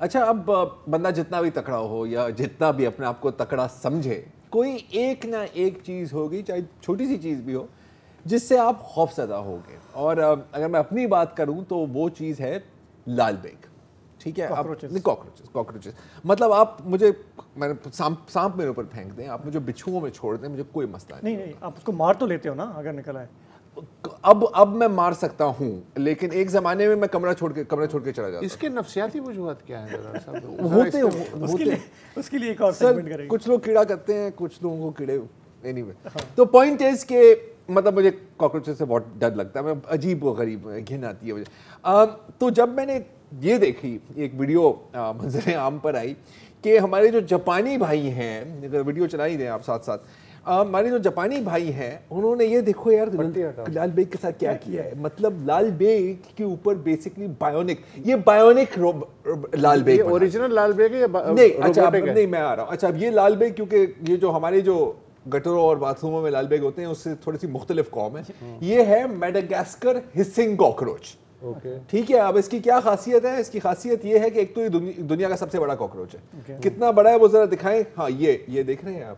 اچھا اب بندہ جتنا بھی تکڑا ہو یا جتنا بھی اپنے آپ کو تکڑا سمجھے, کوئی ایک نہ ایک چیز ہوگی, چاہے چھوٹی سی چیز بھی ہو, جس سے آپ خوف زدہ ہوگے. اور اگر میں اپنی بات کروں تو وہ چیز ہے لال بیگ. ٹھیک ہے, کاکروچز. مطلب آپ مجھے سانپ میرے اوپر پھینک دیں, آپ مجھے بچھوؤں میں چھوڑ دیں, مجھے کوئی مسئلہ نہیں. آپ اس کو مار تو لیتے ہو نا اگر نکل آئے. اب میں مار سکتا ہوں, لیکن ایک زمانے میں میں کمرہ چھوڑ کے چلا جاتا. اس کے نفسیاتی وجوہات کیا ہیں ہوتے اس کے لیے ایک اور سیگمنٹ کریں گے. کچھ لوگ کیڑا کرتے ہیں, کچھ لوگوں کو کیڑے. اینی وے, تو پوائنٹ از کہ مطلب مجھے کاکروچز سے بہت ڈر لگتا ہے, میں عجیب و غریب گھن آتی ہے مجھے. تو جب میں نے یہ دیکھی ایک ویڈیو منظر عام پر آئی کہ ہمارے جو جاپانی بھائی ہیں, ویڈیو چلا ہی دیں آپ ساتھ ساتھ, ہمارے جو جاپانی بھائی ہیں انہوں نے یہ دیکھو یار لال بیگ کے ساتھ کیا کیا ہے. مطلب لال بیگ کے اوپر بیسکلی بایونک, یہ بایونک لال بیگ, اوریجنل لال بیگ ہے یا نہیں؟ اچھا نہیں, میں آ رہا ہوں. اچھا اب یہ لال بیگ, کیونکہ یہ جو ہمارے جو گٹروں اور باتھ روموں میں لال بیگ ہوتے ہیں اس سے تھوڑی سی مختلف قوم ہے. یہ ہے میڈاگاسکر ہسنگ کاکروچ. ٹھیک ہے, اب اس کی کیا خاصیت ہے؟ اس کی خاصیت یہ ہے کہ ایک تو یہ دنیا کا سب سے بڑا کاکروچ ہے. کتنا بڑا ہے وہ ذرا دکھائیں. ہاں یہ دیکھ رہے ہیں آپ,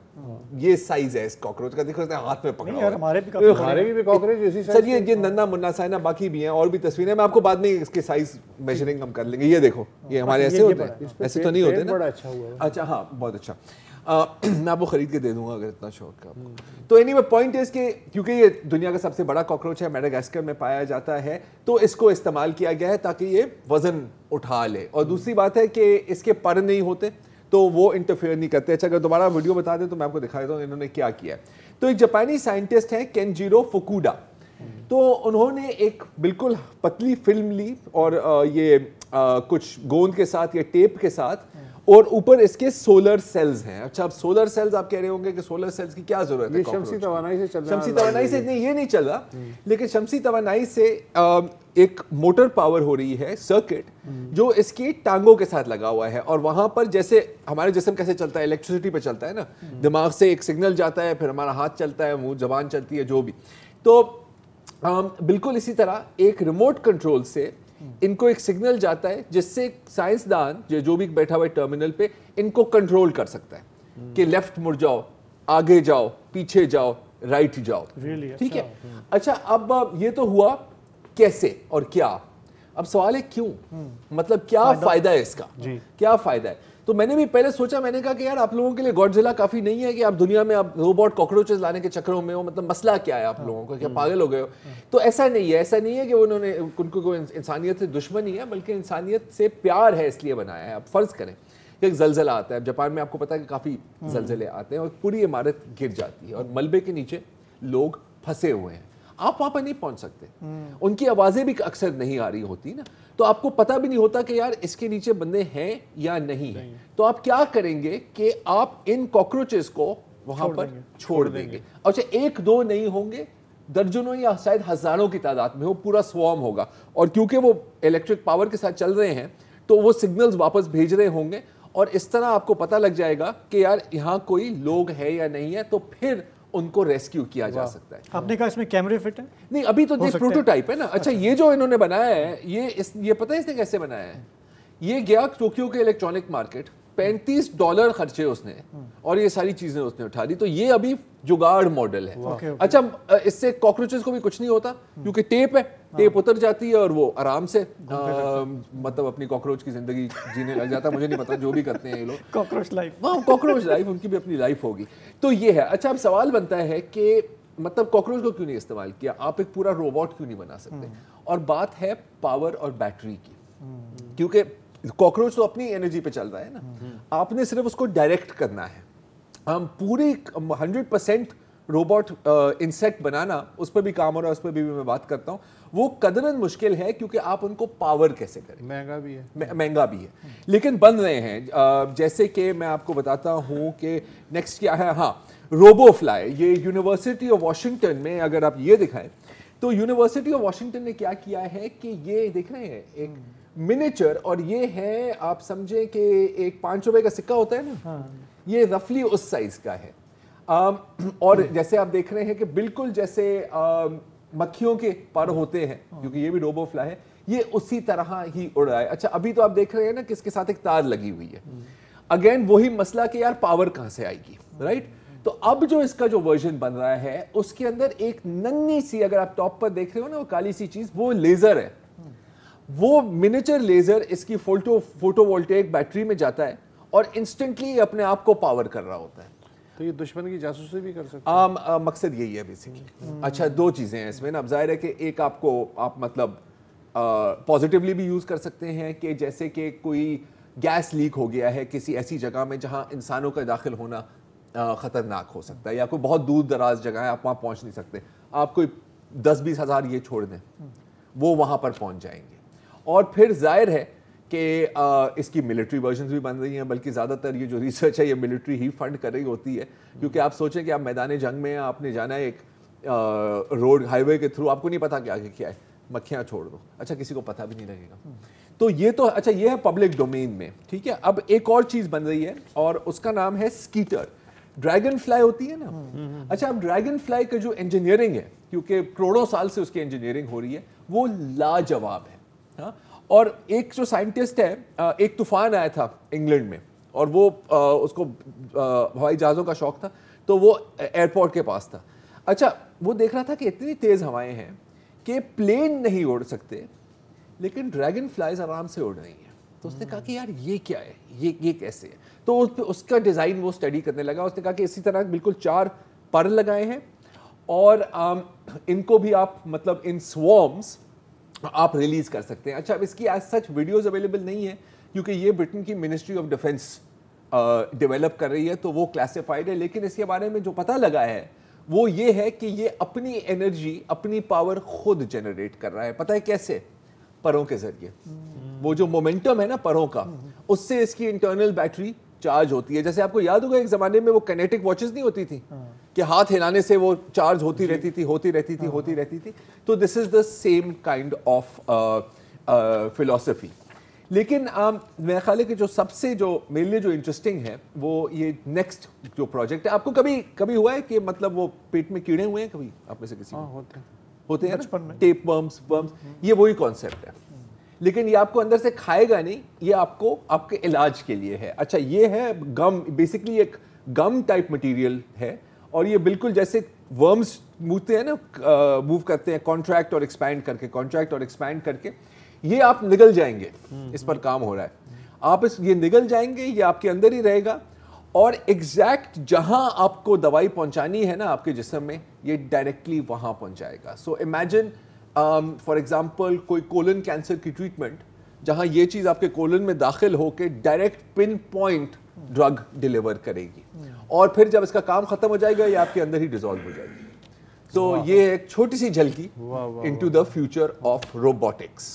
یہ سائز ہے اس کاکروچ کا, دیکھ رہے ہیں ہاتھ میں پکڑا ہوا ہے. ہمارے بھی کاکروچ اسی سائز. سر یہ ننا منا سا ہے نا, باقی بھی ہیں اور بھی تصویریں, میں آپ کو بعد میں اس کے سائز میجرنگ ہم کر لیں گے. یہ دیکھو, یہ ہمارے ایسے ہوتے ہیں, ایسے تو نہیں ہوتے نا. اچھا ہاں, بہت اچھا, میں آپ کو خرید کے دے دوں گا اگر اتنا شوق ہے. تو اینی وے پوائنٹ از کہ کیونکہ یہ دنیا کا سب سے بڑا کاکروچ ہے, میڈاگاسکر میں پایا جاتا ہے, تو اس کو استعمال کیا گیا ہے تاکہ یہ وزن اٹھا لے. اور دوسری بات ہے کہ اس کے پر نہیں ہوتے تو وہ انٹرفیئر نہیں کرتے. اچھا اگر دوبارہ ویڈیو بتا دیں تو میں آپ کو دکھا دیتا ہوں انہوں نے کیا کیا ہے. تو ایک جاپانی سائنٹسٹ ہے کینجیرو فوکوڈا, تو انہوں نے ایک بالکل پتلی فلم لی اور یہ کچھ گوند کے ساتھ یا ٹیپ کے ساتھ, اور اوپر اس کے سولر سیلز ہیں. اچھا اب سولر سیلز آپ کہہ رہے ہوں گے کہ سولر سیلز کی کیا ضرورت ہے؟ شمسی توانائی سے چل رہا ہے. شمسی توانائی سے نہیں, یہ نہیں چل رہا, لیکن شمسی توانائی سے ایک موٹر پاور ہو رہی ہے سرکٹ جو اس کی ٹانگوں کے ساتھ لگا ہوا ہے, اور وہاں پر جیسے ہمارے جسم کیسے چلتا ہے, الیکٹریسٹی پہ چلتا ہے نا, دماغ سے ایک سگنل جاتا ہے, پھر ہمارا ہاتھ چلتا ہے, منہ زبان چلتی ہے, جو بھی. تو بالکل اسی طرح ایک ریموٹ کنٹرول سے ان کو ایک سگنل جاتا ہے جس سے سائنسدان جو بھی بیٹھا ہوا ہے ٹرمینل پہ ان کو کنٹرول کر سکتا ہے کہ لیفٹ مڑ جاؤ, آگے جاؤ, پیچھے جاؤ, رائٹ جاؤ. ٹھیک ہے. اچھا اب یہ تو ہوا کیسے اور کیا. اب سوال ہے کیوں, مطلب کیا فائدہ ہے اس کا, کیا فائدہ ہے. تو میں نے بھی پہلے سوچا, میں نے کہا کہ یار آپ لوگوں کے لیے گاڈزیلا کافی نہیں ہے کہ آپ دنیا میں آپ روبوٹ کاکروچز لانے کے چکروں میں ہو, مطلب مسئلہ کیا ہے آپ لوگوں کو, کیا پاگل ہو گئے ہو؟ تو ایسا نہیں ہے, ایسا نہیں ہے کہ انہوں نے ان کو کوئی انسانیت سے دشمنی ہے, بلکہ انسانیت سے پیار ہے اس لیے بنایا ہے. آپ فرض کریں کہ ایک زلزلہ آتا ہے, جاپان میں آپ کو پتا ہے کہ کافی زلزلے آتے ہیں اور پوری عمارت گر جاتی ہے اور ملبے کے نیچے لوگ پھنسے ہوئے ہیں, آپ وہاں پہ نہیں پہنچ سکتے, ان کی آوازیں بھی اکثر نہیں آ رہی ہوتی نا, تو آپ کو پتہ بھی نہیں ہوتا کہ یار اس کے نیچے بندے ہیں یا نہیں ہیں. تو آپ کیا کریں گے کہ آپ ان کاکروچز کو وہاں پر چھوڑ دیں گے. اچھا ایک دو نہیں ہوں گے, درجنوں یا شاید ہزاروں کی تعداد میں وہ پورا سوارم ہوگا, اور کیونکہ وہ الیکٹرک پاور کے ساتھ چل رہے ہیں تو وہ سگنلز واپس بھیج رہے ہوں گے, اور اس طرح آپ کو پتہ لگ جائے گا کہ یار یہاں کوئی لوگ ہے یا نہیں ہے, تو پھر ان کو ریسکیو کیا جا سکتا ہے. آپ نے کہا اس میں کیمرے فٹ ہیں؟ نہیں, ابھی تو یہ پروٹوٹائپ ہے نا. اچھا یہ جو انہوں نے بنایا ہے, یہ پتہ ہے اس نے کیسے بنایا ہے؟ یہ گیا ٹوکیو کے الیکٹرانک مارکیٹ, $35 خرچے اس نے, اور یہ ساری چیزیں اس نے اٹھا دی. تو یہ ابھی جگاڑ ماڈل ہے. اچھا اس سے کاکروچز کو بھی کچھ نہیں ہوتا کیونکہ ٹیپ ہے, ٹیپ اتر جاتی ہے اور وہ آرام سے مطلب اپنی کاکروچ کی زندگی جینے لگ جاتا ہے. مجھے نہیں پتا جو بھی کرتے ہیں یہ لوگ, کاکروچ لائف, ہاں کاکروچ لائف, ان کی بھی اپنی لائف ہوگی. تو یہ ہے. اچھا اب سوال بنتا ہے کہ مطلب کاکروچ کو کیوں نہیں استعمال کیا, آپ ایک پورا روبوٹ کیوں نہیں بنا سکتے؟ اور بات ہے پاور اور بیٹری کی, کیونکہ کاکروچ تو اپنی انرجی پہ چل رہا ہے نا, آپ نے صرف اس کو ڈائریکٹ کرنا ہے. ہم پوری 100% روبوٹ انسیکٹ بنانا, اس پہ بھی کام ہو رہا ہے, اس پہ بھی میں بات کرتا ہوں, وہ قدراً مشکل ہے کیونکہ آپ ان کو پاور کیسے کریں, مہنگا بھی ہے, لیکن بن رہے ہیں. جیسے کہ میں آپ کو بتاتا ہوں کہ نیکسٹ کیا ہے. ہاں روبو فلائی, یہ یونیورسٹی آف واشنگٹن میں اگر آپ یہ دکھائیں تو یونیورسٹی آف واشنگٹن نے کیا کیا ہے کہ یہ دیکھ رہے ہیں ایک منیچر, اور یہ ہے آپ سمجھیں کہ ایک 5 روپے کا سکہ ہوتا ہے نا, یہ رفلی اس سائز کا ہے. اور جیسے آپ دیکھ رہے ہیں کہ بالکل جیسے مکھیوں کے پر ہوتے ہیں, کیونکہ یہ بھی روبو فلائی ہے, یہ اسی طرح ہی اڑ رہا ہے. اچھا ابھی تو آپ دیکھ رہے ہیں نا کہ اس کے ساتھ ایک تار لگی ہوئی ہے. اگین وہی مسئلہ کہ یار پاور کہاں سے آئے گی, رائٹ. تو اب جو اس کا جو ورژن بن رہا ہے اس کے اندر ایک ننھی سی, اگر آپ ٹاپ پر دیکھ رہے ہو نا وہ کالی سی چیز, وہ لیزر ہے. وہ منیچر لیزر اس کی فوٹو وولٹیک بیٹری میں جاتا ہے اور انسٹنٹلی اپنے آپ کو پاور کر رہا ہوتا ہے. تو یہ دشمن کی جاسوسی بھی کر سکتے ہیں. مقصد یہی ہے بیسکلی. اچھا دو چیزیں ہیں اس میں نا. اب ظاہر ہے کہ ایک آپ مطلب پازیٹیولی بھی یوز کر سکتے ہیں کہ جیسے کہ کوئی گیس لیک ہو گیا ہے کسی ایسی جگہ میں جہاں انسانوں کا داخل ہونا خطرناک ہو سکتا ہے, یا کوئی بہت دور دراز جگہ ہے آپ وہاں پہنچ نہیں سکتے, آپ کوئی 10-20 ہزار یہ چھوڑ دیں وہ وہاں پر پہنچ جائیں گے. اور پھر ظاہر ہے کہ اس کی ملٹری ورژنز بھی بن رہی ہیں, بلکہ زیادہ تر یہ جو ریسرچ ہے یہ ملٹری ہی فنڈ کر رہی ہوتی ہے, کیونکہ آپ سوچیں کہ آپ میدان جنگ میں آپ نے جانا ہے ایک روڈ ہائی وے کے تھرو, آپ کو نہیں پتا کہ آگے کیا ہے, مکھیاں چھوڑ دو, اچھا کسی کو پتہ بھی نہیں لگے گا. تو یہ تو اچھا یہ ہے پبلک ڈومین میں, ٹھیک ہے. اب ایک اور چیز بن رہی ہے اور اس کا نام ہے سکیٹر. ڈریگن فلائی ہوتی ہے نا. اچھا اب ڈریگن فلائی کا جو انجینئرنگ ہے, کیونکہ کروڑوں سال سے اس کی انجینئرنگ ہو رہی ہے, وہ لاجواب ہے. ہاں, اور ایک جو سائنٹسٹ ہے, ایک طوفان آیا تھا انگلینڈ میں اور وہ اس کو ہوائی جہازوں کا شوق تھا, تو وہ ایئرپورٹ کے پاس تھا. اچھا وہ دیکھ رہا تھا کہ اتنی تیز ہوائیں ہیں کہ پلین نہیں اڑ سکتے لیکن ڈریگن فلائیز آرام سے اڑ رہی ہیں. تو اس نے کہا کہ یار یہ کیا ہے, یہ کیسے ہے. تو اس کا ڈیزائن وہ اسٹڈی کرنے لگا. اس نے کہا کہ اسی طرح بالکل 4 پر لگائے ہیں اور ان کو بھی آپ مطلب ان سوارمز آپ ریلیز کر سکتے ہیں. اچھا اب اس کی ایز سچ ویڈیوز اویلیبل نہیں ہے کیونکہ یہ برٹن کی منسٹری آف ڈیفنس ڈیولپ کر رہی ہے, تو وہ کلاسیفائڈ ہے. لیکن اس کے بارے میں جو پتہ لگا ہے وہ یہ ہے کہ یہ اپنی انرجی, اپنی پاور خود جنریٹ کر رہا ہے. پتہ ہے کیسے؟ پروں کے ذریعے. وہ جو مومنٹم ہے نا پروں کا, اس سے اس کی انٹرنل بیٹری چارج ہوتی ہے. جیسے آپ کو یاد ہوگا ایک زمانے میں وہ کینیٹک واچز نہیں ہوتی تھی کہ ہاتھ ہلانے سے وہ چارج ہوتی رہتی تھی. تو this is the same kind of philosophy. لیکن میرا خیال ہے کہ جو سب سے جو میرے لیے جو انٹرسٹنگ ہے وہ یہ نیکسٹ جو پروجیکٹ ہے. آپ کو کبھی ہوا ہے کہ مطلب وہ پیٹ میں کیڑے ہوئے ہیں کبھی آپ میں سے کسی ہوتے ہیں ٹیپ ورمز, یہ وہی کانسیپٹ ہے. لیکن یہ آپ کو اندر سے کھائے گا نہیں, یہ آپ کے علاج کے لیے ہے. اچھا یہ ہے گم, بیسکلی ایک گم ٹائپ مٹیریل ہے اور یہ بالکل جیسے ورمز مووتے ہیں نا, موو کرتے ہیں کانٹریکٹ اور ایکسپینڈ کر کے, یہ آپ نگل جائیں گے. اس پر کام ہو رہا ہے. آپ یہ نگل جائیں گے, یہ آپ کے اندر ہی رہے گا اور ایگزیکٹ جہاں آپ کو دوائی پہنچانی ہے نا آپ کے جسم میں, یہ ڈائریکٹلی وہاں پہنچ جائے گا. سو امیجن فار ایگزامپل کوئی کولن کینسر کی ٹریٹمنٹ جہاں یہ چیز آپ کے کولن میں داخل ہو کے direct pin point drug deliver کرے گی, اور پھر جب اس کا کام ختم ہو جائے گا یہ آپ کے اندر ہی ڈیزالو ہو جائے گی. تو یہ ایک چھوٹی سی جھلکی into the future of robotics.